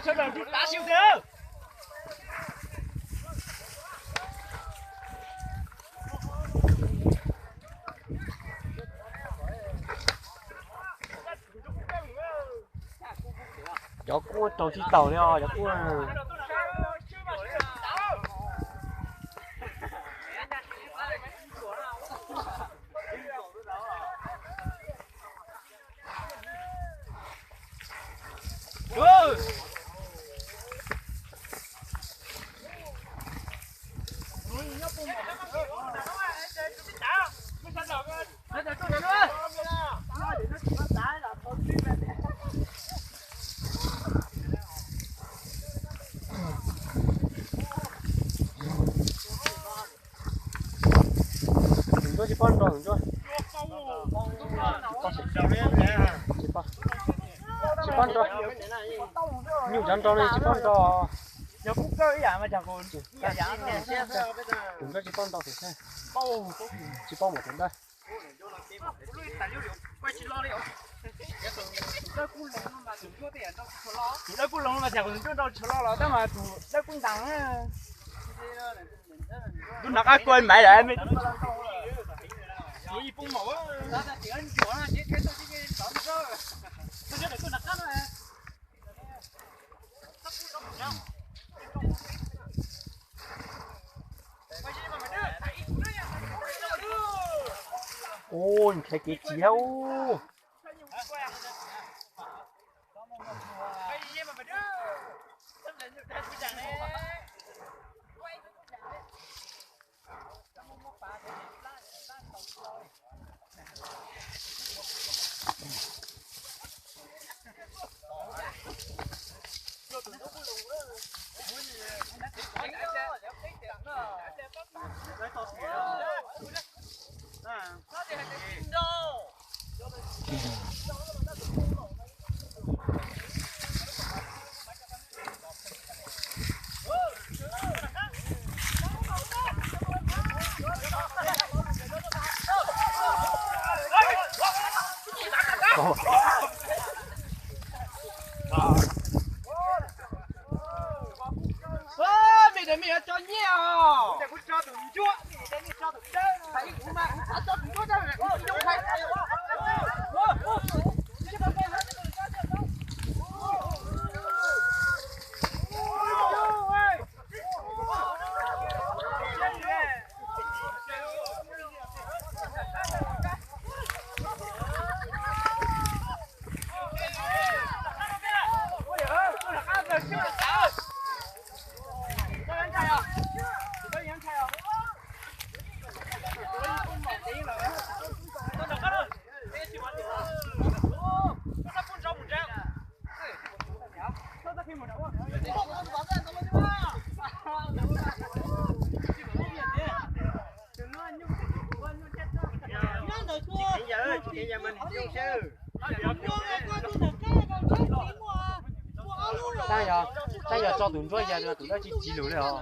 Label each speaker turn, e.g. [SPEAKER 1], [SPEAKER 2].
[SPEAKER 1] chơi đàn đá siêu thế.
[SPEAKER 2] Gió cua tàu chi tàu nè, gió cua. Đừng cho chị con rồi, đừng cho. Chị con rồi. Nhiều chân cho đi, chị con cho.
[SPEAKER 1] Giờ cũng cơ ý mà chẳng còn.
[SPEAKER 2] Đừng cho chị con tao thử xem. Chị con một thằng đây.
[SPEAKER 1] Nó cũng lông mà chẳng còn chút đâu chờ lo đó mà nó cũng đắng. Tôi đặt ai quên mẹ lại em. Tôi bung màu á.
[SPEAKER 2] Ôi, cái chéo.
[SPEAKER 1] Mày để mày cho nhiều. Mày cũng cho tụi chúa. Mày cho tụi chơi. Phải cũng mà cho tụi chúa chơi. Không phải. Đang giờ cho tụi tôi giờ tụi nó chỉ lửa rồi.